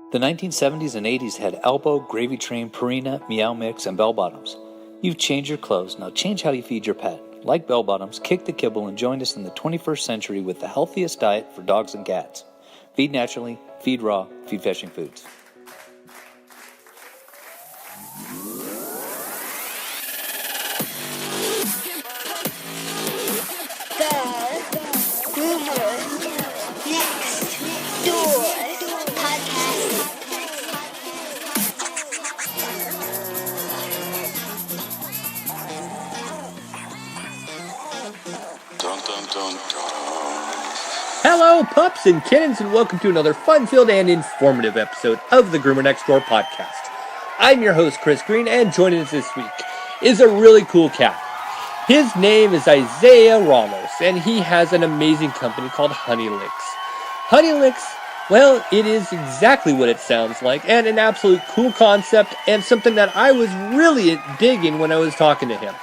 The 1970s and 80s had Elbow, Gravy Train, Purina, Meow Mix, and Bell Bottoms. You've changed your clothes, now change how you feed your pet. Like Bell Bottoms, kick the kibble and join us in the 21st century with the healthiest diet for dogs and cats. Feed naturally, feed raw, feed fishing foods. Groomer Next Door podcast. Dun, dun, dun, dun. Hello, pups and kittens, and welcome to another fun-filled and informative episode of the Groomer Next Door podcast. I'm your host, Chris Green, and joining us this week is a really cool cat. His name is Isaiah Ramos, and he has an amazing company called Honey Licks. Honey Licks, well, it is exactly what it sounds like, and an absolute cool concept, and something that I was really digging when I was talking to him.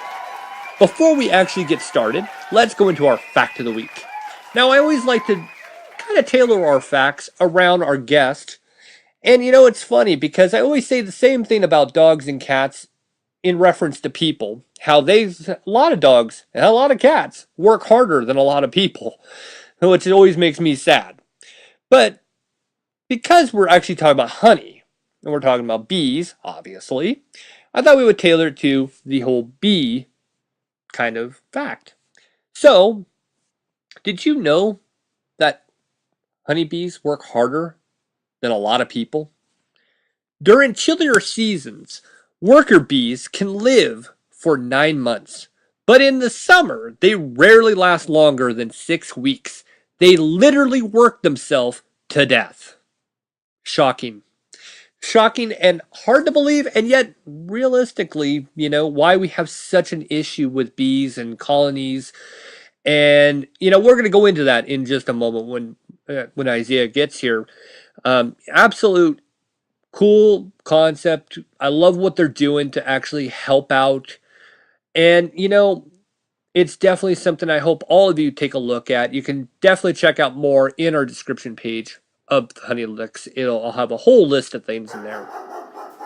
Before we actually get started, let's go into our fact of the week. Now, I always like to kind of tailor our facts around our guest. And you know, it's funny because I always say the same thing about dogs and cats in reference to people. How a lot of dogs and a lot of cats work harder than a lot of people, which always makes me sad. But because we're actually talking about honey, and we're talking about bees, obviously, I thought we would tailor it to the whole bee kind of fact. So, did you know that honeybees work harder than a lot of people? During chillier seasons, worker bees can live for 9 months. But in the summer, they rarely last longer than 6 weeks. They literally work themselves to death. Shocking. Shocking and hard to believe, and yet realistically, why we have such an issue with bees and colonies. And, we're going to go into that in just a moment when Isaiah gets here. Absolute cool concept. I love what they're doing to actually help out. And, it's definitely something I hope all of you take a look at. You can definitely check out more in our description page of Honey Licks. I'll have a whole list of things in there.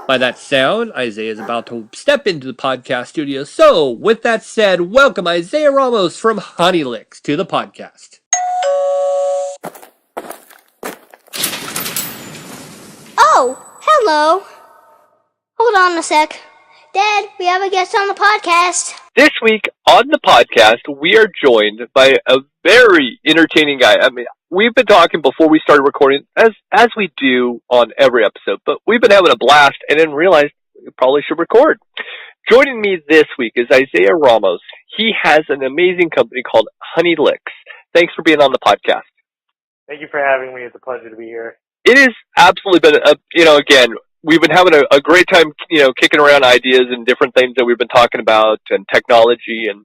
By that sound, Isaiah is about to step into the podcast studio. So, with that said, welcome Isaiah Ramos from Honey Licks to the podcast. Oh, hello. Hold on a sec. Dad, we have a guest on the podcast. This week on the podcast, we are joined by a very entertaining guy. I mean, we've been talking before we started recording, as we do on every episode, but we've been having a blast and then realized we probably should record. Joining me this week is Isaiah Ramos. He has an amazing company called Honey Licks. Thanks for being on the podcast. Thank you for having me. It's a pleasure to be here. It has absolutely been, again, we've been having a great time, kicking around ideas and different things that we've been talking about and technology. And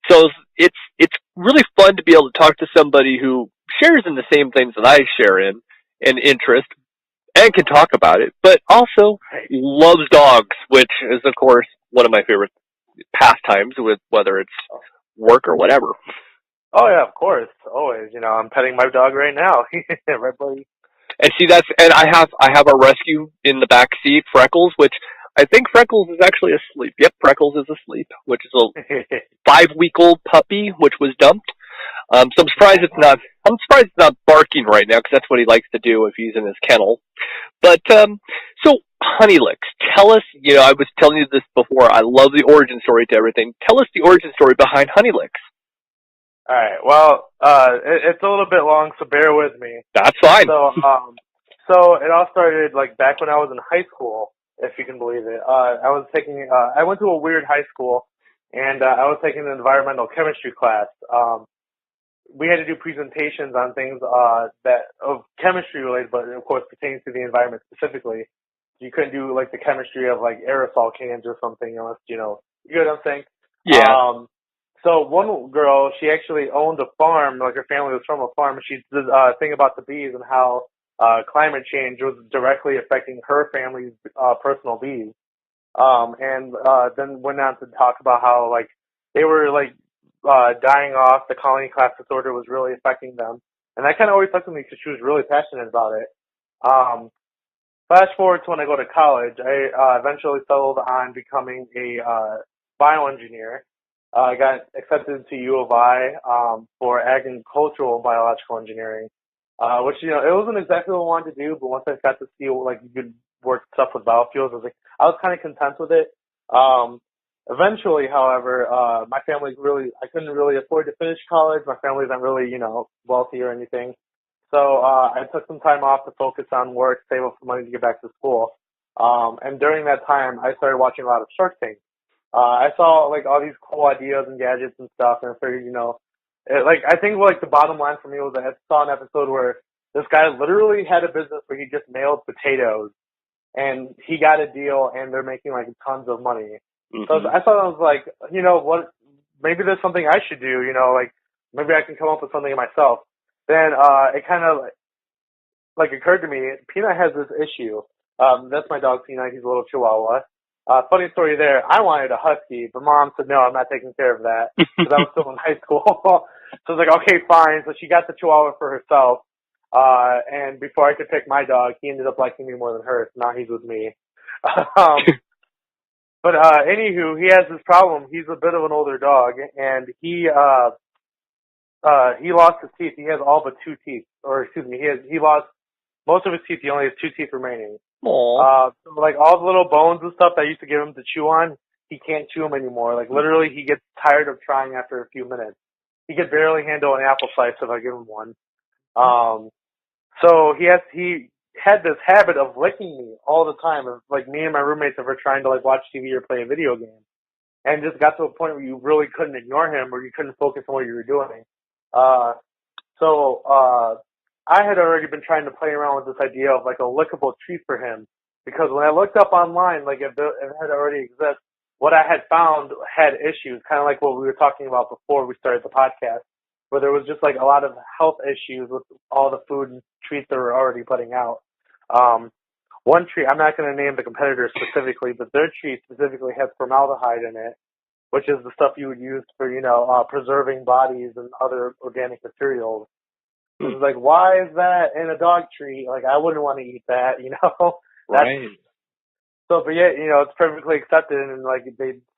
so it's really fun to be able to talk to somebody who shares in the same things that I share in and interest and can talk about it, but also loves dogs, which is, of course, one of my favorite pastimes, with whether it's work or whatever. Oh, yeah, of course. Always. I'm petting my dog right now. Right, buddy? And see, I have a rescue in the back seat, Freckles, which I think Freckles is actually asleep. Yep, Freckles is asleep, which is a 5-week-old puppy, which was dumped. So I'm surprised it's not barking right now, because that's what he likes to do if he's in his kennel. But, so Honey Licks, tell us, I was telling you this before, I love the origin story to everything. Tell us the origin story behind Honey Licks. All right. Well, it's a little bit long, so bear with me. That's fine. So it all started back when I was in high school, if you can believe it. I went to a weird high school, and I was taking an environmental chemistry class. We had to do presentations on things that of chemistry related, but of course pertains to the environment specifically. You couldn't do the chemistry of aerosol cans or something unless you know what I'm saying. Yeah. So one girl, she actually owned a farm, her family was from a farm. She did a thing about the bees and how climate change was directly affecting her family's personal bees. And then went on to talk about how they were dying off. The colony class disorder was really affecting them. And that kind of always stuck with me because she was really passionate about it. fast forward to when I go to college, I eventually settled on becoming a bioengineer. I got accepted to U of I for agricultural biological engineering, which, you know, it wasn't exactly what I wanted to do, but once I got to see, like, you could work stuff with biofuels, I was kind of content with it. Eventually, however, my family I couldn't really afford to finish college. My family's not really, you know, wealthy or anything. So, I took some time off to focus on work, save up some money to get back to school. And during that time, I started watching a lot of Shark Tank. I saw, like, all these cool ideas and gadgets and stuff, and I figured, you know, I think, like, the bottom line for me was that I saw an episode where this guy literally had a business where he just mailed potatoes, and he got a deal, and they're making, like, tons of money. Mm-hmm. So I thought I was like, you know, what, maybe there's something I should do, you know, like, maybe I can come up with something myself. Then, it kind of, like, occurred to me, Peanut has this issue. That's my dog, Peanut. He's a little chihuahua. Funny story there. I wanted a husky, but Mom said, no, I'm not taking care of that, because I was still in high school. So I was like, okay, fine. So she got the chihuahua for herself. And before I could pick my dog, he ended up liking me more than her. So now he's with me. But anywho, he has this problem. He's a bit of an older dog, and he lost his teeth. He has all but 2 teeth, or excuse me, he lost most of his teeth. He only has 2 teeth remaining. So, like, all the little bones and stuff that I used to give him to chew on, he can't chew them anymore. Like, literally, he gets tired of trying after a few minutes. He could barely handle an apple slice if I give him one. So he had this habit of licking me all the time. Like, me and my roommates were trying to, like, watch TV or play a video game, and just got to a point where you really couldn't ignore him, or you couldn't focus on what you were doing. So I had already been trying to play around with this idea of, like, a lickable treat for him, because when I looked up online, like, if it had already existed, what I had found had issues, kind of like what we were talking about before we started the podcast, where there was just, like, a lot of health issues with all the food and treats they were already putting out. One treat, I'm not going to name the competitor specifically, but their treat specifically has formaldehyde in it, which is the stuff you would use for, you know, preserving bodies and other organic materials. It was like, why is that in a dog treat? Like, I wouldn't want to eat that, you know? Right. So, but yet, you know, it's perfectly accepted, and, like,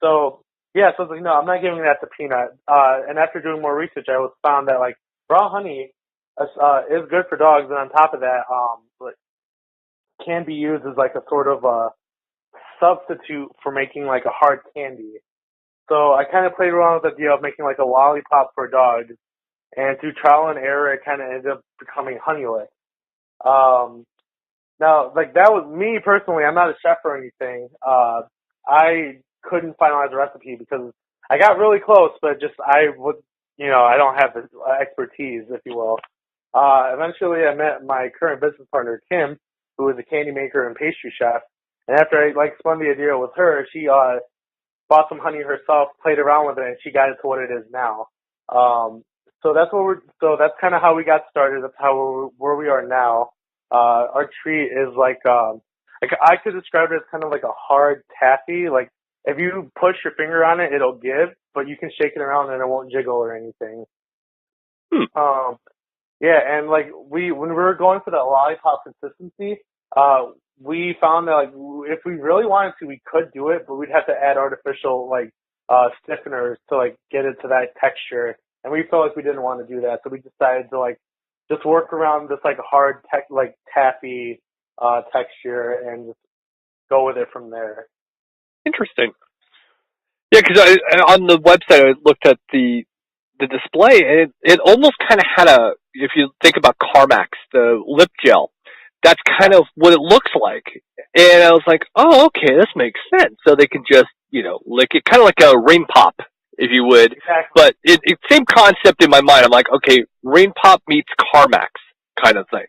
so it's like, no, I'm not giving that to Peanut. And after doing more research, I found that, like, raw honey is good for dogs, and on top of that, like, can be used as, like, a sort of substitute for making, like, a hard candy. So I kind of played around with the idea of making, like, a lollipop for dogs, and through trial and error, it kind of ended up becoming Honey Lick. Now, like, that was me personally. I'm not a chef or anything. I couldn't finalize the recipe because I got really close, but just I don't have the expertise, if you will. Eventually, I met my current business partner, Kim, who is a candy maker and pastry chef. And after I, like, spun the idea with her, she bought some honey herself, played around with it, and she got it to what it is now. So that's kind of how we got started. That's where we are now. Our treat is like I could describe it as kind of like a hard taffy. Like, if you push your finger on it, it'll give, but you can shake it around and it won't jiggle or anything. Yeah, and, like, when we were going for that lollipop consistency, we found that, like, if we really wanted to, we could do it, but we'd have to add artificial, like, stiffeners to, like, get it to that texture. And we felt like we didn't want to do that, so we decided to, like, just work around this, like, hard taffy texture and just go with it from there. Interesting. Yeah, because on the website I looked at the display, and it almost kind of had if you think about Carmax, the lip gel, that's kind of what it looks like. And I was like, oh, okay, this makes sense. So they can just, you know, lick it, kind of like a rain pop, if you would. Exactly. But it same concept in my mind. I'm like, okay, rain pop meets Carmax kind of thing.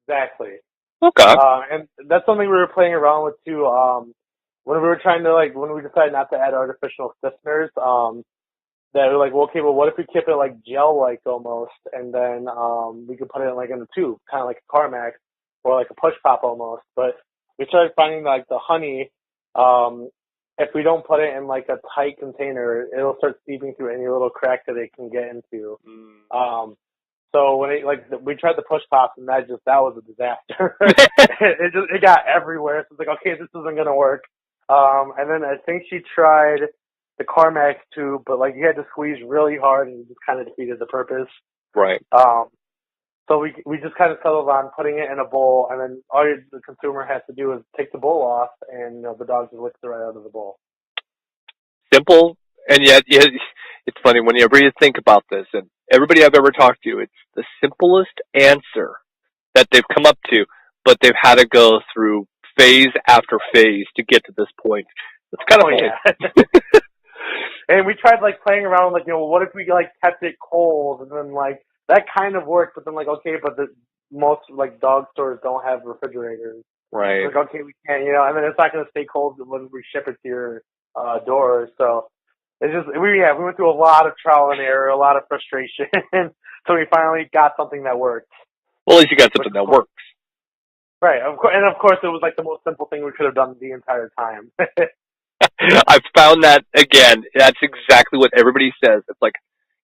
Exactly. Okay. And that's something we were playing around with too. When we were trying to, like, when we decided not to add artificial stiffeners, that we're like, well, okay, well, what if we keep it like gel-like almost, and then we could put it in a tube, kind of like a Carmax or like a push pop almost. But we started finding, like, the honey, if we don't put it in, like, a tight container, it'll start seeping through any little crack that it can get into. So when we tried the push pops, and that was a disaster. it got everywhere. So it's like, okay, this isn't gonna work. And then I think she tried the CarMax tube, but like you had to squeeze really hard, and it just kind of defeated the purpose. Right. So we just kind of settled on putting it in a bowl, and then all the consumer has to do is take the bowl off, and the dog just licks it right out of the bowl. Simple, and yet it's funny whenever you think about this, and everybody I've ever talked to, it's the simplest answer that they've come up to, but they've had to go through phase after phase to get to this point. It's kind of funny. Yeah. And we tried like playing around, like, what if we like kept it cold, and then like that kind of worked, but then like, okay, but most like dog stores don't have refrigerators. Right. Like, okay, we can't, and then it's not going to stay cold when we ship it to your door. So it's just, we went through a lot of trial and error, a lot of frustration. So we finally got something that worked. Well, at least you got something that works. Right. Of course, it was like the most simple thing we could have done the entire time. I've found that, again, that's exactly what everybody says. It's like,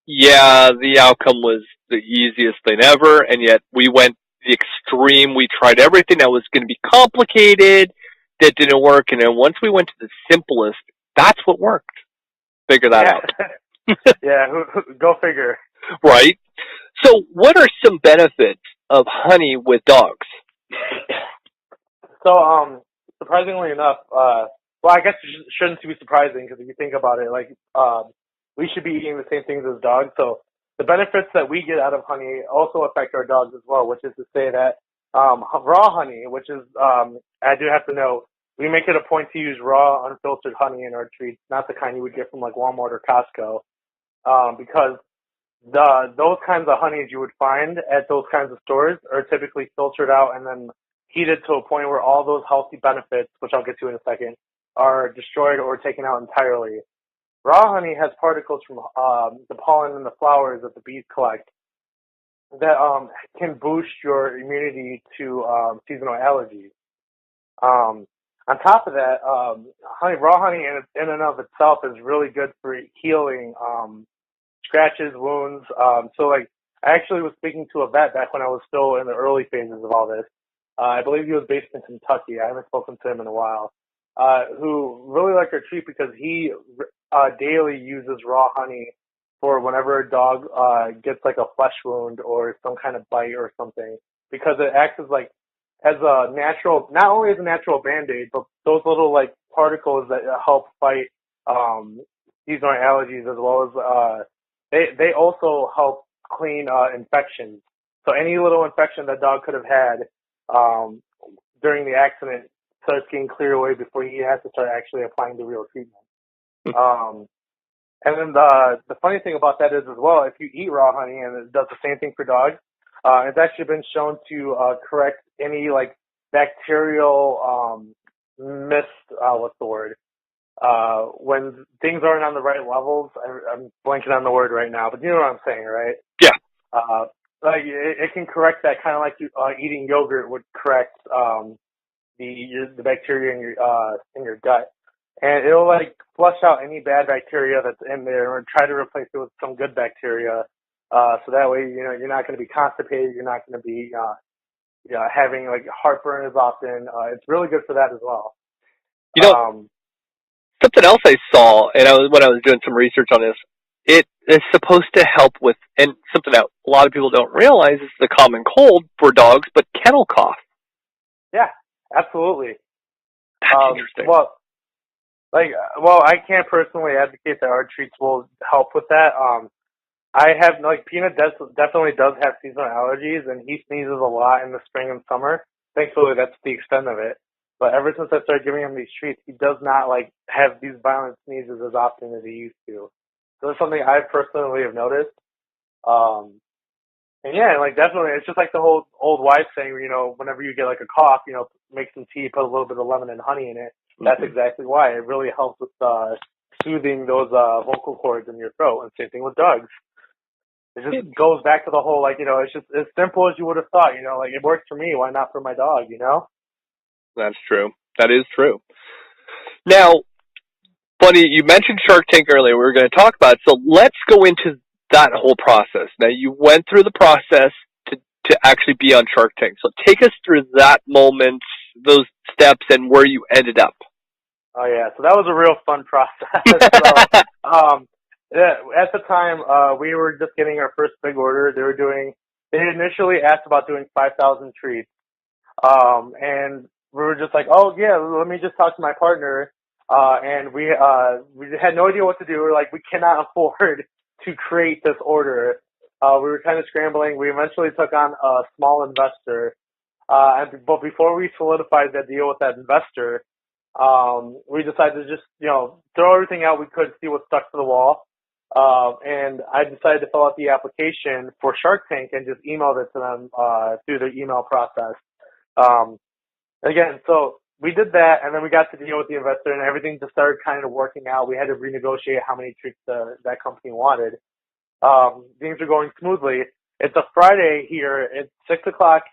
yeah, the outcome was the easiest thing ever, and yet we went the extreme. We tried everything that was going to be complicated, that didn't work, and then once we went to the simplest, that's what worked. Figure that out. Yeah, go figure. Right. So what are some benefits of honey with dogs? So, surprisingly enough, well, I guess it shouldn't be surprising, because if you think about it, like, we should be eating the same things as dogs. So the benefits that we get out of honey also affect our dogs as well, which is to say that raw honey, which is, I do have to know, we make it a point to use raw, unfiltered honey in our treats, not the kind you would get from like Walmart or Costco, because those kinds of honeys you would find at those kinds of stores are typically filtered out and then heated to a point where all those healthy benefits, which I'll get to in a second, are destroyed or taken out entirely. Raw honey has particles from the pollen and the flowers that the bees collect that can boost your immunity to seasonal allergies. On top of that, raw honey in and of itself is really good for healing scratches, wounds. So like, I actually was speaking to a vet back when I was still in the early phases of all this. I believe he was based in Kentucky. I haven't spoken to him in a while. Who really liked our treat because he daily uses raw honey for whenever a dog gets like a flesh wound or some kind of bite or something, because it acts as a natural, not only as a natural Band-Aid, but those little like particles that help fight seasonal allergies, as well as they also help clean infections. So any little infection that dog could have had during the accident starts getting cleared away before he has to start actually applying the real treatment. And then the funny thing about that is as well, if you eat raw honey, and it does the same thing for dogs, it's actually been shown to correct any like bacterial what's the word? When things aren't on the right levels, I'm blanking on the word right now, but you know what I'm saying, right? Yeah. Like it can correct that, kind of like eating yogurt would correct the bacteria in your gut, and it'll like flush out any bad bacteria that's in there, or try to replace it with some good bacteria. So that way, you're not going to be constipated. You're not going to be having like heartburn as often. It's really good for that as well. Something else I saw, and when I was doing some research on this, it is supposed to help with, and something that a lot of people don't realize is the common cold for dogs, but kennel cough. Yeah, absolutely. That's interesting. Well, I can't personally advocate that our treats will help with that. I have, like, Peanut definitely does have seasonal allergies, and he sneezes a lot in the spring and summer. Thankfully, that's the extent of it. But ever since I started giving him these treats, he does not, like, have these violent sneezes as often as he used to. So it's something I personally have noticed. And yeah, like, definitely, it's just like the whole old wives saying, whenever you get, like, a cough, make some tea, put a little bit of lemon and honey in it. That's exactly why. It really helps with soothing those vocal cords in your throat, and same thing with dogs. It just goes back to the whole, like, it's just as simple as you would have thought, like, it works for me, why not for my dog, That's true. That is true. Now, funny, you mentioned Shark Tank earlier. We were going to talk about it, so let's go into that whole process. Now, you went through the process to actually be on Shark Tank. So take us through that moment, those steps, and where you ended up. Oh yeah, so that was a real fun process. At the time, we were just getting our first big order. They initially asked about doing 5,000 treats. And we were just like, oh yeah, let me just talk to my partner. And we had no idea what to do. We were like, we cannot afford to create this order. We were kind of scrambling. We eventually took on a small investor. But before we solidified that deal with that investor, we decided to just, throw everything out we could, see what stuck to the wall. And I decided to fill out the application for Shark Tank and just emailed it to them, through the email process. Again, so we did that, and then we got to deal with the investor, and everything just started kind of working out. We had to renegotiate how many treats that company wanted. Things are going smoothly. It's a Friday here. It's 6 o'clock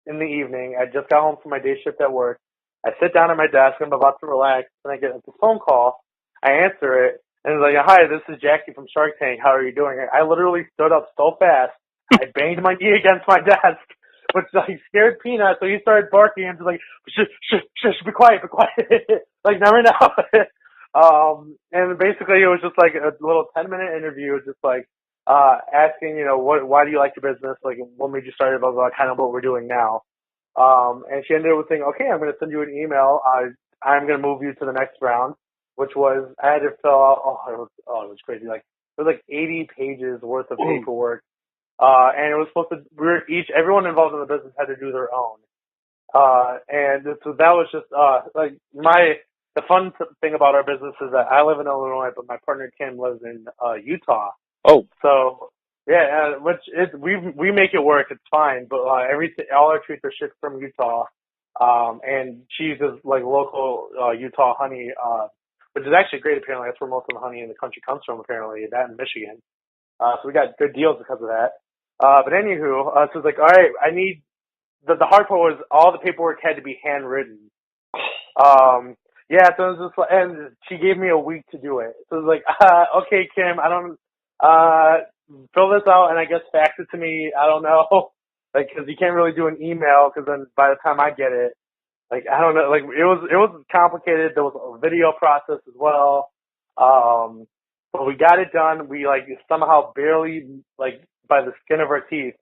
in the evening. I just got home from my day shift at work. I sit down at my desk. I'm about to relax, and I get a phone call. I answer it, and it's like, hi, this is Jackie from Shark Tank. How are you doing? I literally stood up so fast, I banged my knee against my desk, which scared Peanut, so he started barking and just like, shush, be quiet. Like, not right now. And basically it was just like a little 10-minute interview, just like, asking, why do you like your business? Like, what made you start, blah, blah, kind of what we're doing now. And she ended up with saying, okay, I'm going to send you an email. I'm going to move you to the next round, which was, I had to fill out, it was crazy. Like, it was like 80 pages worth of paperwork. And it was supposed to, everyone involved in the business had to do their own. And so that was just, the fun thing about our business is that I live in Illinois, but my partner Kim lives in, Utah. Oh. So, yeah, we make it work, it's fine, but, all our treats are shipped from Utah. And she uses, local, Utah honey, which is actually great, apparently. That's where most of the honey in the country comes from, apparently, that in Michigan. So we got good deals because of that. But anywho, so it's like, all right, I need, the hard part was all the paperwork had to be handwritten. Yeah, so it was just, and she gave me a week to do it. So it was like, okay, Kim, fill this out and I guess fax it to me. I don't know. Cause you can't really do an email, cause then by the time I get it, I don't know, it was complicated. There was a video process as well. But we got it done. We somehow barely, by the skin of our teeth,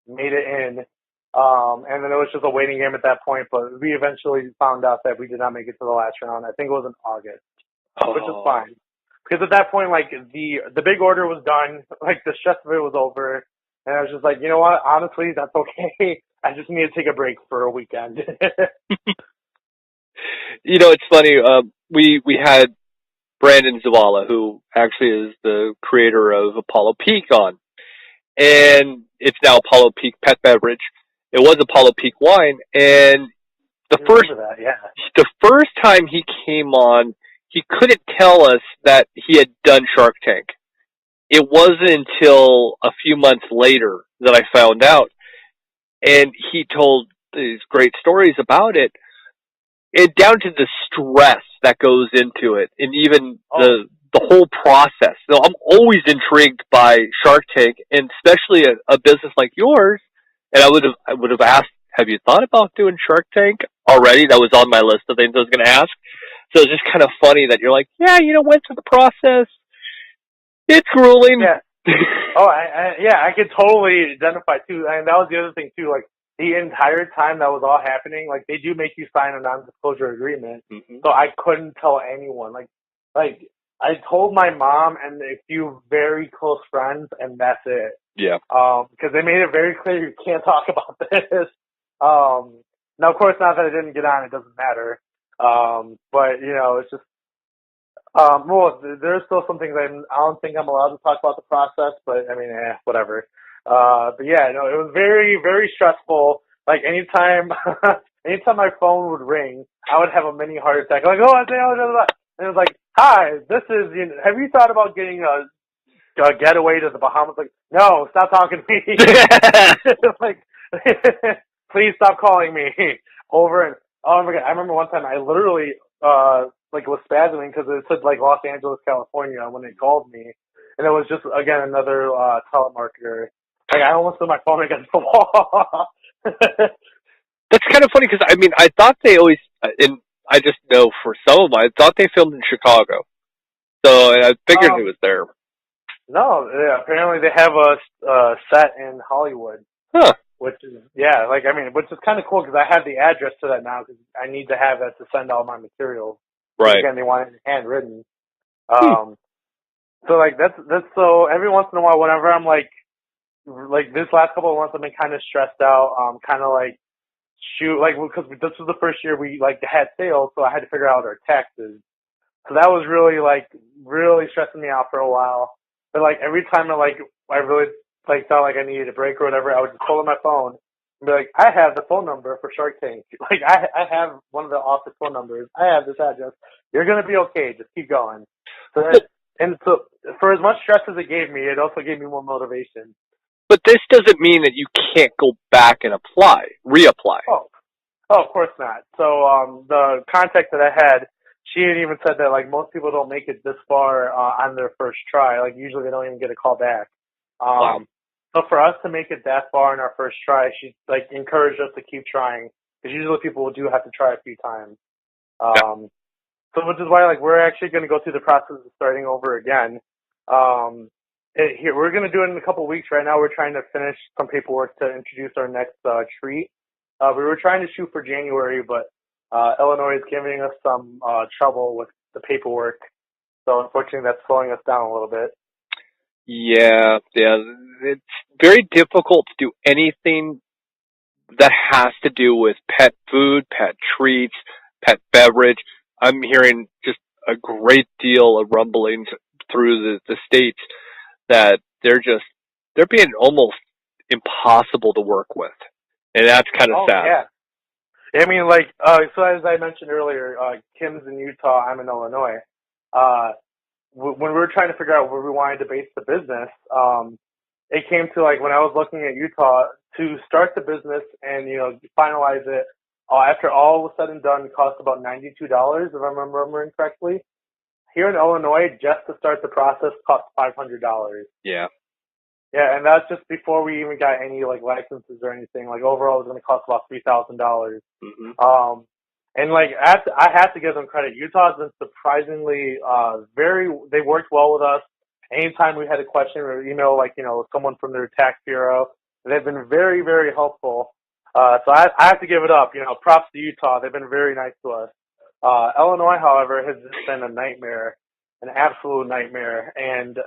made it in. And then it was just a waiting game at that point, but we eventually found out that we did not make it to the last round. I think it was in August, which is fine. Because at that point, the big order was done, the stress of it was over, and I was just like, you know what, honestly, that's okay. I just need to take a break for a weekend. It's funny, we had Brandon Zavala, who actually is the creator of Apollo Peak on. And it's now Apollo Peak Pet Beverage. It was Apollo Peak Wine. And the first time he came on, he couldn't tell us that he had done Shark Tank. It wasn't until a few months later that I found out. And he told these great stories about it. And down to the stress that goes into it, and even the whole process. So I'm always intrigued by Shark Tank, and especially a business like yours. And I would have asked, have you thought about doing Shark Tank already? That was on my list of things I was going to ask. So it's just kind of funny that you're like, yeah, went through the process. It's grueling. Yeah. I could totally identify too. And that was the other thing too. The entire time that was all happening, they do make you sign a non-disclosure agreement. Mm-hmm. So I couldn't tell anyone. I told my mom and a few very close friends, and that's it. Yeah. Because they made it very clear you can't talk about this. Now, of course, not that I didn't get on, it doesn't matter. But it's just, there's still some things I don't think I'm allowed to talk about the process, but I mean, whatever. But yeah, no, it was very, very stressful. Anytime my phone would ring, I would have a mini heart attack. And it was like, hi, this is, have you thought about getting a getaway to the Bahamas? No, stop talking to me. Please stop calling me. Over and over again. I remember one time I literally, was spasming because it said Los Angeles, California when they called me. and it was just again another telemarketer. Like I almost threw my phone against the wall. That's kind of funny because I mean I thought they always, and I just know for some of them, I thought they filmed in Chicago, so I figured it was there. No, yeah, apparently they have a set in Hollywood. Huh. Which is, yeah, like, I mean, which is kind of cool because I have the address to that now because I need to have that to send all my materials. Right. Again, they want it handwritten. So, like, that's, so every once in a while, whenever I'm, like this last couple of months, I've been kind of stressed out, kind of, like, because this was the first year we, like, had sales, so I had to figure out our taxes. So that was really, like, really stressing me out for a while. But, like, every time I really, like, felt like I needed a break or whatever, I would just pull up my phone and be like, I have the phone number for Shark Tank. Like, I have one of the office phone numbers. I have this address. You're going to be okay. Just keep going. So for as much stress as it gave me, it also gave me more motivation. But this doesn't mean that you can't go back and reapply. Oh, of course not. So the contact that I had, she had even said that, like, most people don't make it this far on their first try. Like, usually they don't even get a call back. Wow. So for us to make it that far in our first try, she, like, encouraged us to keep trying. Because usually people do have to try a few times. So which is why, like, we're actually going to go through the process of starting over again. We're going to do it in a couple of weeks. Right now we're trying to finish some paperwork to introduce our next treat. We were trying to shoot for January, but Illinois is giving us some trouble with the paperwork. So unfortunately that's slowing us down a little bit. Yeah. It's very difficult to do anything that has to do with pet food, pet treats, pet beverage. I'm hearing just a great deal of rumblings through the states that they're being almost impossible to work with. And that's kind of sad. Yeah. I mean, like, so as I mentioned earlier, Kim's in Utah, I'm in Illinois. When we were trying to figure out where we wanted to base the business, it came to, like, when I was looking at Utah, to start the business and, finalize it, after all was said and done, it cost about $92, if I'm remembering correctly. Here in Illinois, just to start the process, cost $500. Yeah. Yeah, and that's just before we even got any, like, licenses or anything. Like, overall, it was going to cost about $3,000. Mm-hmm. And, like, I have to give them credit. Utah's been surprisingly they worked well with us. Anytime we had a question or email, like, someone from their tax bureau, they've been very, very helpful. So I have to give it up. Props to Utah. They've been very nice to us. Illinois, however, has just been a nightmare, an absolute nightmare. And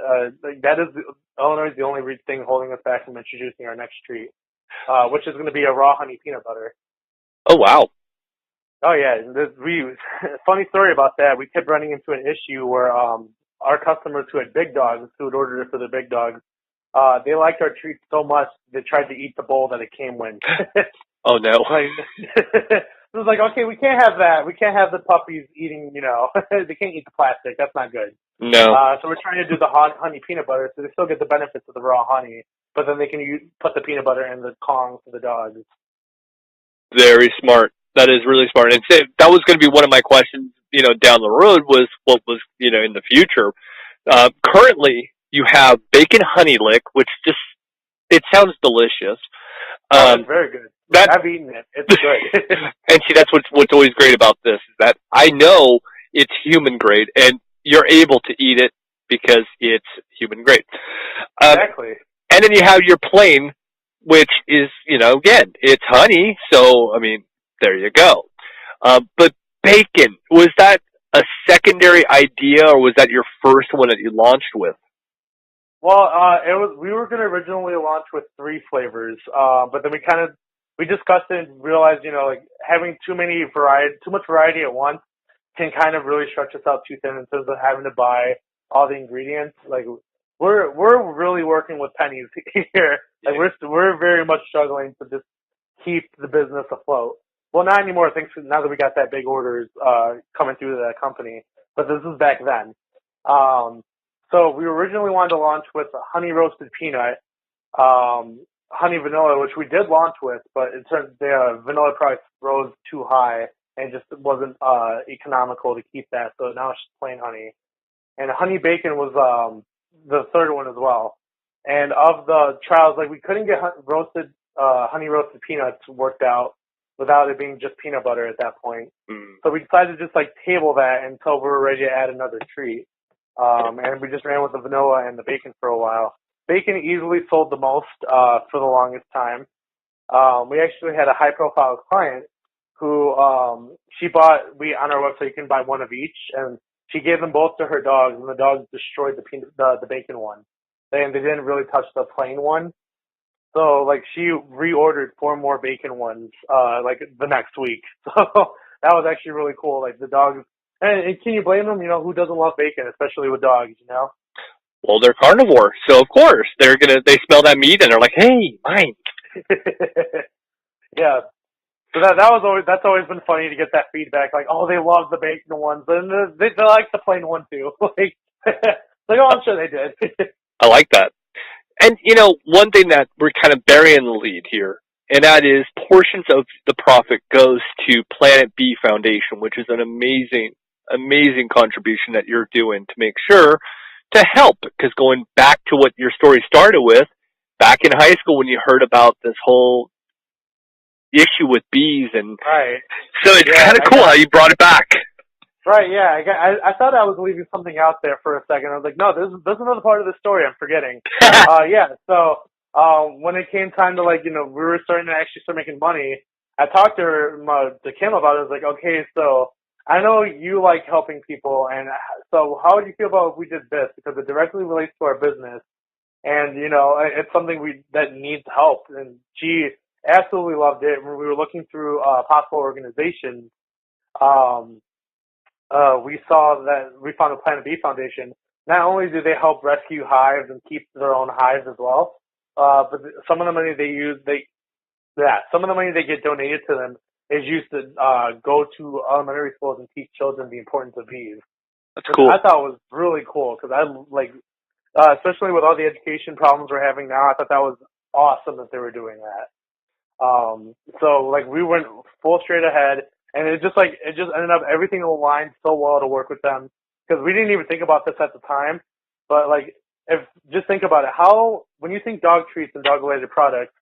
Illinois is the only thing holding us back from introducing our next treat, which is going to be a raw honey peanut butter. Oh, wow. Oh, yeah. Funny story about that. We kept running into an issue where our customers who had big dogs, who had ordered it for their big dogs, they liked our treat so much they tried to eat the bowl that it came in. Oh, no. It was like, okay, we can't have that. We can't have the puppies eating, they can't eat the plastic. That's not good. No. So we're trying to do the honey peanut butter so they still get the benefits of the raw honey, but then they can put the peanut butter in the Kong for the dogs. Very smart. That is really smart. And that was going to be one of my questions, down the road was what was, in the future. Currently, you have bacon honey lick, which it sounds delicious. It's very good. I've eaten it. It's good. And see, that's what's always great about this, is that I know it's human grade, and you're able to eat it because it's human grade. Exactly. And then you have your plain, which is, again, it's honey, so, I mean, there you go. But bacon, was that a secondary idea, or was that your first one that you launched with? Well, we were going to originally launch with 3 flavors, but then we discussed it and realized, like, having too much variety at once can kind of really stretch us out too thin in terms of having to buy all the ingredients. Like, we're really working with pennies here. Like, we're very much struggling to just keep the business afloat. Well, not anymore, thanks now that we got that big orders coming through that company. But this is back then. So we originally wanted to launch with a honey roasted peanut, honey vanilla, which we did launch with, but it turned the vanilla price rose too high and just wasn't economical to keep that. So now it's just plain honey. And honey bacon was the third one as well. And of the trials, like we couldn't get honey roasted peanuts worked out without it being just peanut butter at that point. So we decided to just like table that until we were ready to add another treat. And we just ran with the vanilla and the bacon for a while. Bacon easily sold the most for the longest time. We actually had a high profile client who she bought on our website you can buy one of each, and she gave them both to her dogs, and the dogs destroyed the bacon one. They didn't really touch the plain one. So like she reordered 4 more bacon ones like the next week. So that was actually really cool. Like the dogs, and can you blame them? You know, who doesn't love bacon, especially with dogs? You know. Well, they're carnivore, so of course they smell that meat and they're like, hey, mine. Yeah. So that's always been funny to get that feedback. Like, oh, they love the bacon ones, and they like the plain one too. like, oh, I'm sure they did. I like that. And, you know, one thing that we're kind of burying the lead here, and that is portions of the profit goes to Planet B Foundation, which is an amazing, amazing contribution that you're doing to make sure to help. Because going back to what your story started with, back in high school when you heard about this whole issue with bees, and right. So it's kind of cool how you brought it back. Right, yeah. I thought I was leaving something out there for a second. I was like, no, there's another part of the story I'm forgetting. Yeah, so when it came time to, like, you know, we were starting to actually start making money, I talked to Kim about it. I was like, okay, so I know you like helping people, and so how would you feel about if we did this? Because it directly relates to our business, and, you know, it's something that needs help. And she absolutely loved it. When we were looking through possible organizations, we saw that we found the Planet B Foundation. Not only do they help rescue hives and keep their own hives as well, but some of the money some of the money they get donated to them is used to go to elementary schools and teach children the importance of bees. That's cool. I thought was really cool because I like, especially with all the education problems we're having now. I thought that was awesome that they were doing that. So like we went full straight ahead. And it just ended up, everything aligned so well to work with them, because we didn't even think about this at the time. But like, just think about it. When you think dog treats and dog related products,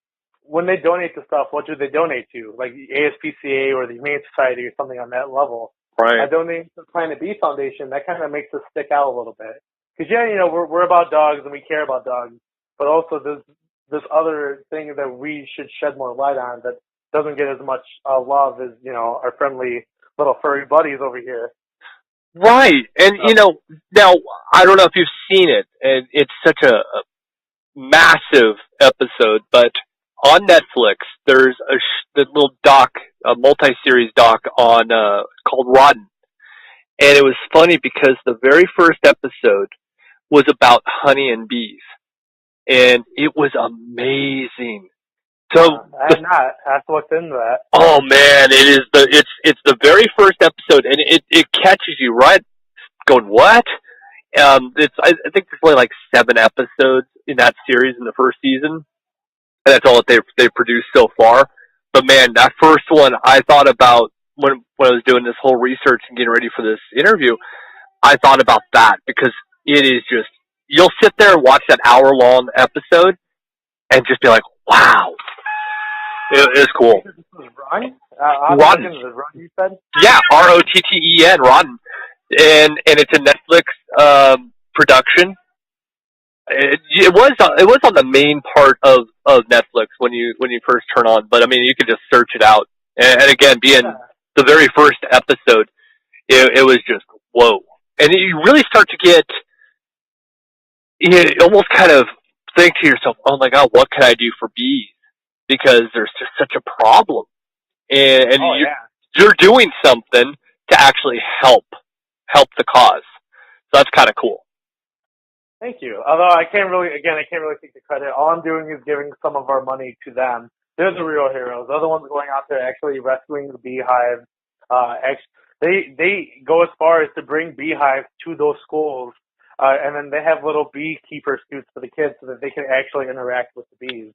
when they donate to stuff, what do they donate to? Like the ASPCA or the Humane Society or something on that level. Right. I donate to the Planet B Foundation. That kind of makes us stick out a little bit. Because yeah, you know, we're about dogs and we care about dogs, but also there's this other thing that we should shed more light on that doesn't get as much love as, you know, our friendly little furry buddies over here. Right. And, you know, now, I don't know if you've seen it, and it's such a massive episode, but on Netflix, there's the little doc, a multi-series doc on, called Rotten. And it was funny because the very first episode was about honey and bees. And it was amazing. So I have not. I have to look into that. Oh man, it's the very first episode, and it catches you right going, what? I think there's only like 7 episodes in that series in the first season, and that's all that they've produced so far. But man, that first one, I thought about when I was doing this whole research and getting ready for this interview. I thought about that because it is just, you'll sit there and watch that hour-long episode and just be like, wow. It is cool. Rotten? Rotten. Rotten, you said? Yeah, Rotten, Rotten. And it's a Netflix production. It was on the main part of Netflix when you first turn on, but I mean you could just search it out. And again, being the very first episode, it was just whoa. And you really start to get, you almost kind of think to yourself, oh my God, what can I do for bees? Because there's just such a problem, and you're doing something to actually help the cause. So that's kind of cool. Thank you. Although I can't really take the credit. All I'm doing is giving some of our money to them. They're the real heroes. They're the ones going out there actually rescuing the beehives. They go as far as to bring beehives to those schools, and then they have little beekeeper suits for the kids so that they can actually interact with the bees.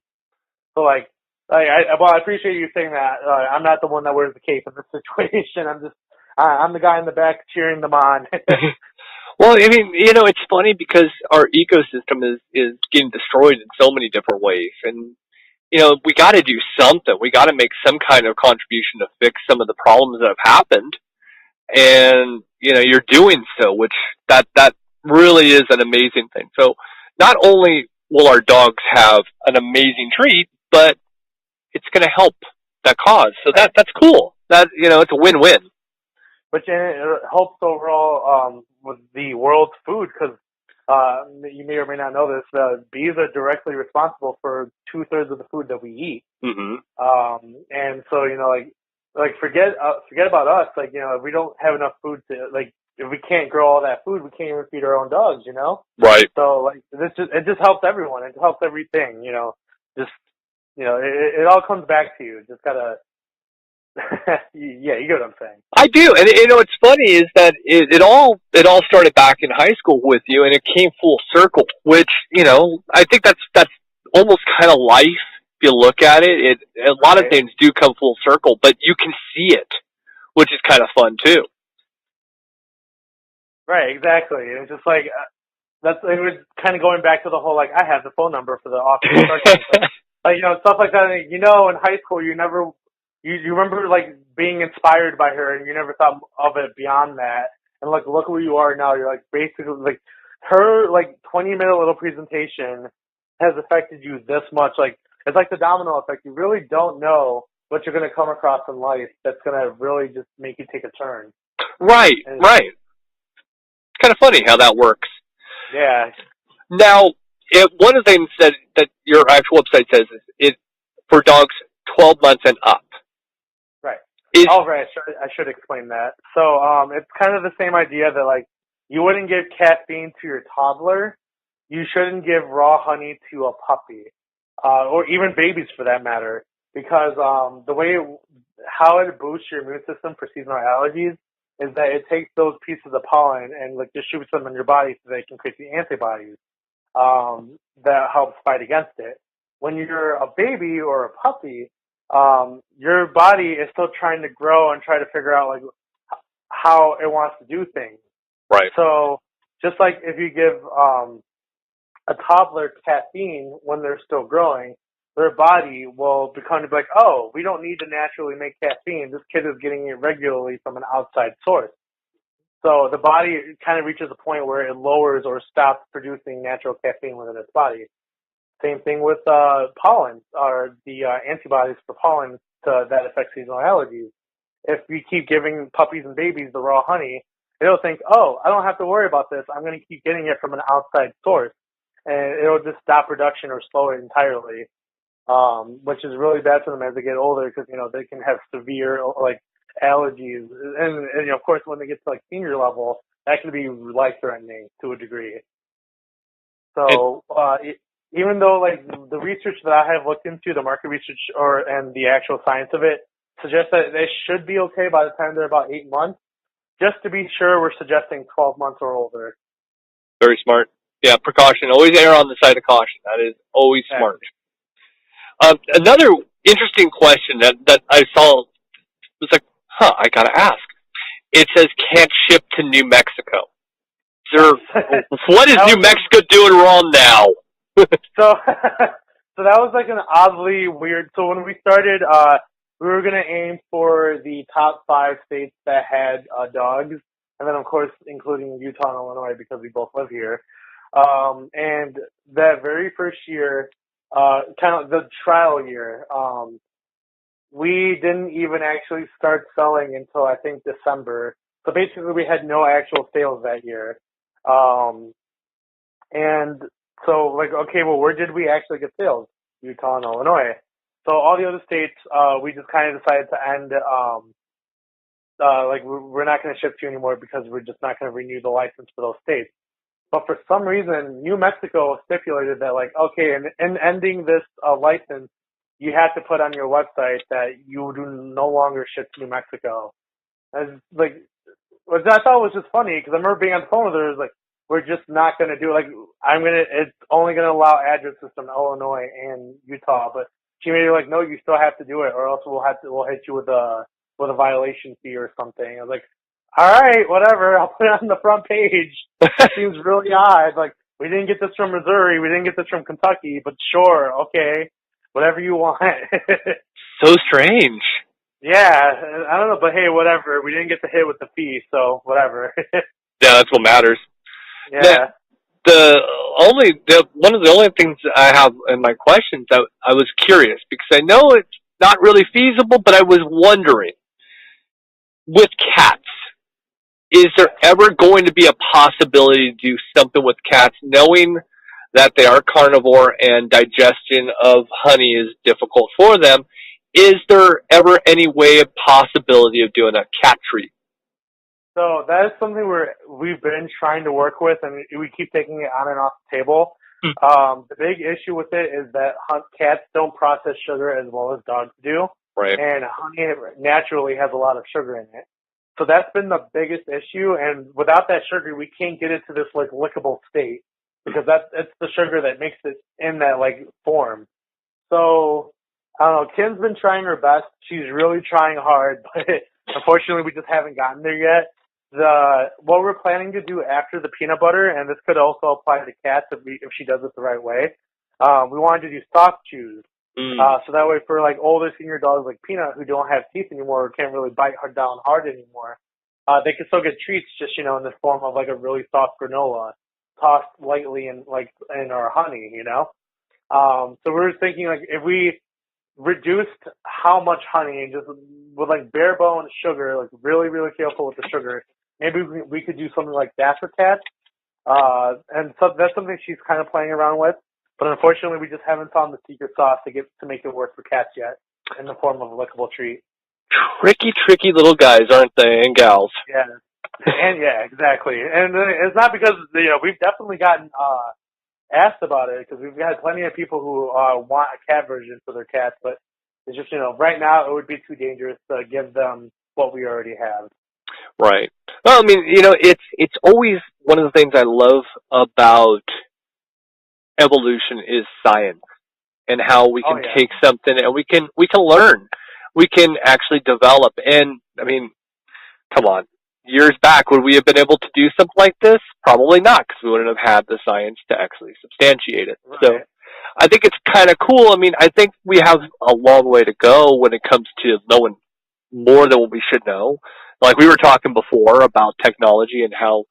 So like. I appreciate you saying that. I'm not the one that wears the cape in this situation. I'm the guy in the back cheering them on. Well, I mean, it's funny because our ecosystem is getting destroyed in so many different ways, and we got to do something. We got to make some kind of contribution to fix some of the problems that have happened, and you're doing so, which that really is an amazing thing. So, not only will our dogs have an amazing treat, but it's going to help that cause. So that's cool. That it's a win-win. Which it helps overall with the world's food because you may or may not know this. Bees are directly responsible for 2/3 of the food that we eat. Mm-hmm. And so like forget about us. Like if we don't have enough food to if we can't grow all that food, we can't even feed our own dogs. Right. So it just helps everyone. It helps everything. It all comes back to you. Just gotta. Yeah, you get what I'm saying. I do, and what's funny is that it all started back in high school with you, and it came full circle. Which I think that's almost kind of life. If you look at it, a lot of things do come full circle, but you can see it, which is kind of fun too. Right, exactly. It's just like it was kind of going back to the whole I have the phone number for the office. Stuff like that. In high school, you remember being inspired by her, and you never thought of it beyond that. And look who you are now. You're basically her 20-minute little presentation has affected you this much. It's like the domino effect. You really don't know what you're going to come across in life that's going to really just make you take a turn. Right. It's kind of funny how that works. Yeah. Now, one of the things that your actual website says is it for dogs 12 months and up. Right. Right. I should explain that. So it's kind of the same idea that you wouldn't give caffeine to your toddler. You shouldn't give raw honey to a puppy, or even babies for that matter, because how it boosts your immune system for seasonal allergies is that it takes those pieces of pollen and distributes them in your body so they can create the antibodies that help fight against it. When you're a baby or a puppy, your body is still trying to grow and try to figure out how it wants to do things. Right. So just like if you give a toddler caffeine when they're still growing, their body will become oh, we don't need to naturally make caffeine. This kid is getting it regularly from an outside source. So the body kind of reaches a point where it lowers or stops producing natural caffeine within its body. Same thing with pollen, or the antibodies for pollen that affect seasonal allergies. If we keep giving puppies and babies the raw honey, it'll think, oh, I don't have to worry about this. I'm going to keep getting it from an outside source. And it'll just stop production or slow it entirely, which is really bad for them as they get older because, they can have severe, allergies. And of course, when they get to, senior level, that can be life-threatening to a degree. So, even though the research that I have looked into, the market research and the actual science of it suggests that they should be okay by the time they're about 8 months. Just to be sure, we're suggesting 12 months or older. Very smart. Yeah, precaution. Always err on the side of caution. That is always smart. Another interesting question that I saw was I gotta ask. It says can't ship to New Mexico. What is New Mexico doing wrong now? So that was an oddly weird. So when we started, we were going to aim for the top 5 states that had dogs, and then of course including Utah and Illinois because we both live here. And that very first year, kind of the trial year, we didn't even actually start selling until I think December. So basically we had no actual sales that year. And so okay, well, where did we actually get sales? Utah and Illinois. So all the other states, we just kind of decided to end, we're not going to ship to you anymore because we're just not going to renew the license for those states. But for some reason, New Mexico stipulated that okay, in ending this license, you have to put on your website that you do no longer ship to New Mexico. And which I thought was just funny because I remember being on the phone with her. It was we're just not going to do it's only going to allow addresses from Illinois and Utah, but she made it no, you still have to do it or else we'll hit you with a violation fee or something. I was all right, whatever. I'll put it on the front page. It seems really odd. Like, we didn't get this from Missouri. We didn't get this from Kentucky, but sure, okay, whatever you want. So strange. Yeah, I don't know, but hey, whatever. We didn't get the hit with the fee, so whatever. Yeah, that's what matters. Yeah. One of the only things I have in my questions, I was curious because I know it's not really feasible, but I was wondering with cats, is there ever going to be a possibility to do something with cats, knowing that they are carnivore and digestion of honey is difficult for them? Is there ever any way, a possibility of doing a cat treat? So that is something we've been trying to work with, and we keep taking it on and off the table. The big issue with it is that cats don't process sugar as well as dogs do. Right. And honey naturally has a lot of sugar in it. So that's been the biggest issue, and without that sugar, we can't get it to this, like, lickable state, because it's the sugar that makes it in that, like, form. So, I don't know, Kim's been trying her best. She's really trying hard, but unfortunately we just haven't gotten there yet. What we're planning to do after the peanut butter, and this could also apply to cats if she does it the right way, we wanted to do soft chews. So that way for, like, older senior dogs like Peanut who don't have teeth anymore or can't really bite down hard anymore, they can still get treats just, in the form of, like, a really soft granola tossed lightly in our honey, So we were thinking, like, if we reduced how much honey and just with, like, bare bone sugar, like, really, really careful with the sugar, maybe we could do something like that for cats. And so that's something she's kind of playing around with. But unfortunately, we just haven't found the secret sauce to make it work for cats yet in the form of a lickable treat. Tricky little guys, aren't they, and gals? Yeah. And yeah, exactly. And it's not because, we've definitely gotten asked about it because we've had plenty of people who want a cat version for their cats, but it's just, right now it would be too dangerous to give them what we already have. Right. Well, I mean, it's always one of the things I love about evolution is science and how we can take something and we can learn. We can actually develop. And, I mean, come on. Years back, would we have been able to do something like this? Probably not, because we wouldn't have had the science to actually substantiate it. Right. So I think it's kind of cool. I mean, I think we have a long way to go when it comes to knowing more than what we should know. Like we were talking before about technology and how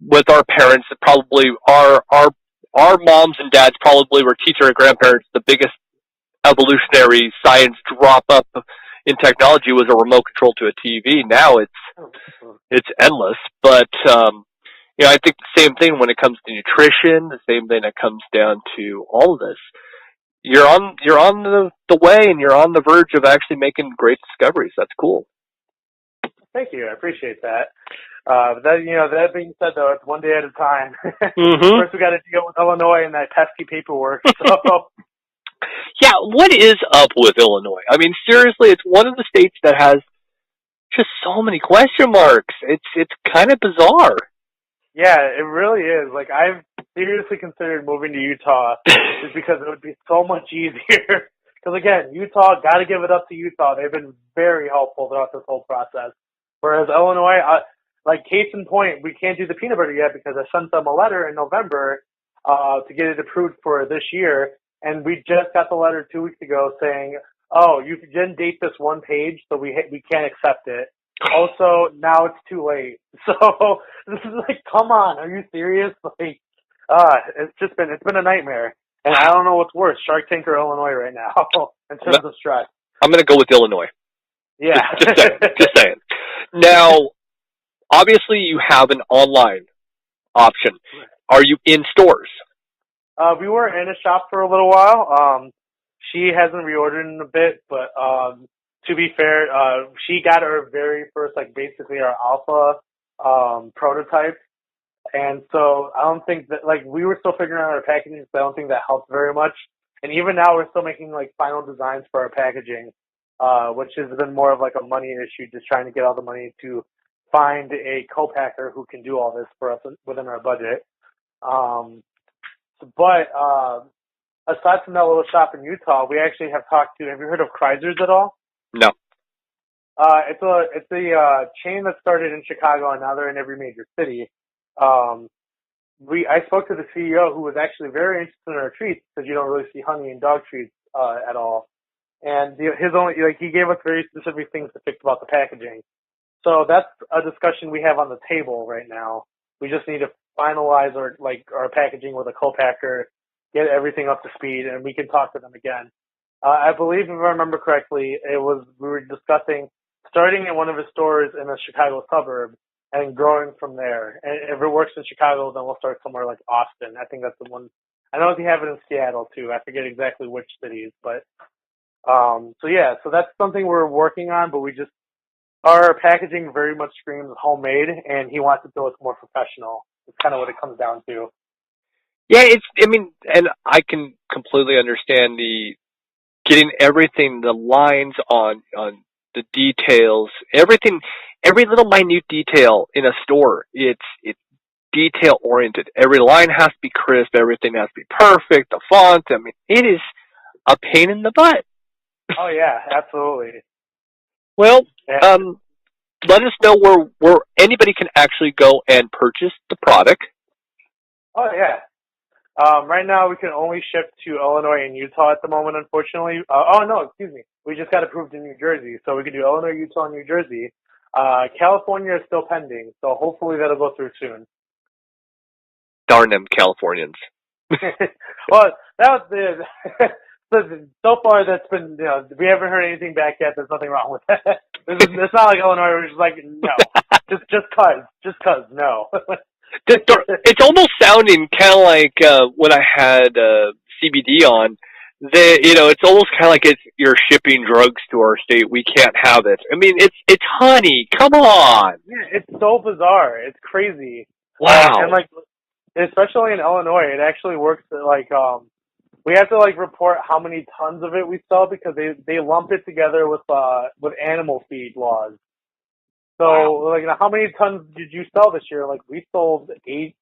with our parents, probably our moms and dads probably were teacher and grandparents. The biggest evolutionary science drop up in technology was a remote control to a TV. Now it's endless, but I think the same thing when it comes to nutrition. The same thing that comes down to all of this. You're on the way, and you're on the verge of actually making great discoveries. That's cool. Thank you. I appreciate that. That being said, though, it's one day at a time. First, we got to deal with Illinois and that pesky paperwork. So. Yeah, what is up with Illinois? I mean, seriously, it's one of the states that has just so many question marks. It's kind of bizarre. Yeah, it really is. Like, I've seriously considered moving to Utah just because it would be so much easier. Because, again, Utah, got to give it up to Utah. They've been very helpful throughout this whole process. Whereas Illinois, like, case in point, we can't do the peanut butter yet because I sent them a letter in November to get it approved for this year. And we just got the letter 2 weeks ago saying, oh, you didn't date this one page, so we can't accept it. Also, now it's too late. So this is like, come on, are you serious? Like, it's been a nightmare. And I don't know what's worse, Shark Tank or Illinois right now in terms of stress. I'm going to go with Illinois. Yeah. Just saying. Now, obviously you have an online option. Are you in stores? We were in a shop for a little while. She hasn't reordered in a bit, but to be fair, she got our very first, like, basically our alpha prototype. And so I don't think that, like, we were still figuring out our packaging, so I don't think that helped very much. And even now we're still making, like, final designs for our packaging, which has been more of, like, a money issue, just trying to get all the money to find a co-packer who can do all this for us within our budget. But aside from that little shop in Utah, we actually have talked to, have you heard of Kreisers at all? No. It's a chain that started in Chicago and now they're in every major city. I spoke to the CEO who was actually very interested in our treats because you don't really see honey in dog treats at all. And he gave us very specific things to fix about the packaging. So that's a discussion we have on the table right now. We just need to finalize our packaging with a co-packer, get everything up to speed, and we can talk to them again. I believe, if I remember correctly, we were discussing starting in one of his stores in a Chicago suburb and growing from there. And if it works in Chicago, then we'll start somewhere like Austin. I think that's the one. I know they have it in Seattle too. I forget exactly which cities, but so that's something we're working on. But our packaging very much screams homemade, and he wants it to look more professional. It's kind of what it comes down to. Yeah, and I can completely understand getting everything, the lines on the details, everything, every little minute detail in a store. It's detail oriented. Every line has to be crisp. Everything has to be perfect. The font. It is a pain in the butt. Oh yeah, absolutely. Well, let us know where anybody can actually go and purchase the product. Oh yeah. Right now we can only ship to Illinois and Utah at the moment, unfortunately. Excuse me. We just got approved in New Jersey, so we can do Illinois, Utah, and New Jersey. California is still pending, so hopefully that'll go through soon. Darn them Californians. Well, that was so far that's been, we haven't heard anything back yet. There's nothing wrong with that. It's not like Illinois, we're just like, no. just cause, no. It's almost sounding kind of like when I had CBD on. It's almost kind of like you're shipping drugs to our state. We can't have it. It's honey. Come on. Yeah, it's so bizarre. It's crazy. Wow. And especially in Illinois, it actually works. We have to report how many tons of it we sell because they lump it together with animal feed laws. So, wow. How many tons did you sell this year? We sold 80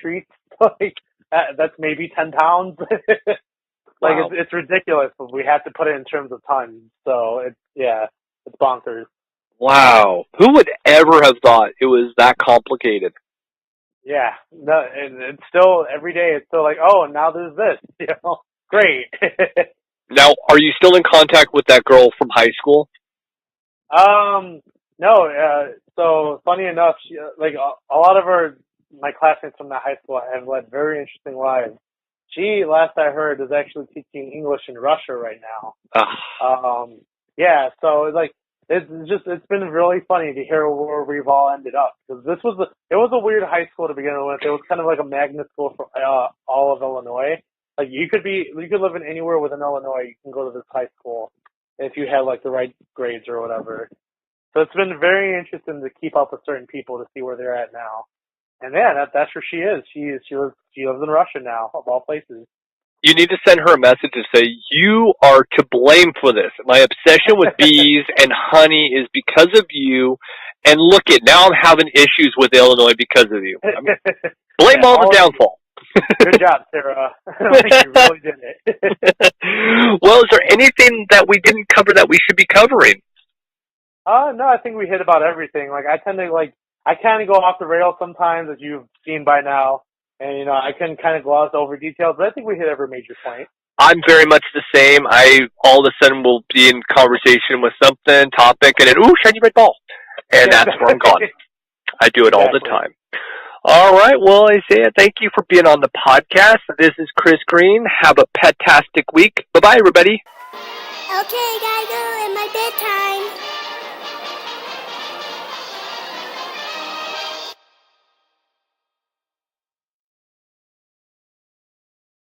treats. That's maybe 10 pounds. Wow. It's ridiculous, but we have to put it in terms of tons. So, it's bonkers. Wow. Who would ever have thought it was that complicated? Yeah. No, and it's still, every day, it's still oh, now there's this. Great. Now, are you still in contact with that girl from high school? No, so funny enough, she, a lot of my classmates from that high school have led very interesting lives. She, last I heard, is actually teaching English in Russia right now. Yeah, so it's been really funny to hear where we've all ended up because it was a weird high school to begin with. It was kind of like a magnet school for all of Illinois. You could live in anywhere within Illinois. You can go to this high school if you had the right grades or whatever. So it's been very interesting to keep up with certain people to see where they're at now. And that's where she is. She lives in Russia now, of all places. You need to send her a message to say, you are to blame for this. My obsession with bees and honey is because of you. And look now I'm having issues with Illinois because of you. Blame all the downfall. Good job, Sarah. You really did it. Well, is there anything that we didn't cover that we should be covering? No, I think we hit about everything. I tend to I kind of go off the rails sometimes, as you've seen by now, and I can kind of gloss over details, but I think we hit every major point. I'm very much the same. I all of a sudden will be in conversation with something, topic, and then shiny red ball, and that's where I'm gone. I do it all the time. All right, well, Isaiah, thank you for being on the podcast. This is Chris Green. Have a pet-tastic week. Bye-bye, everybody. Okay, gotta go in my bedtime.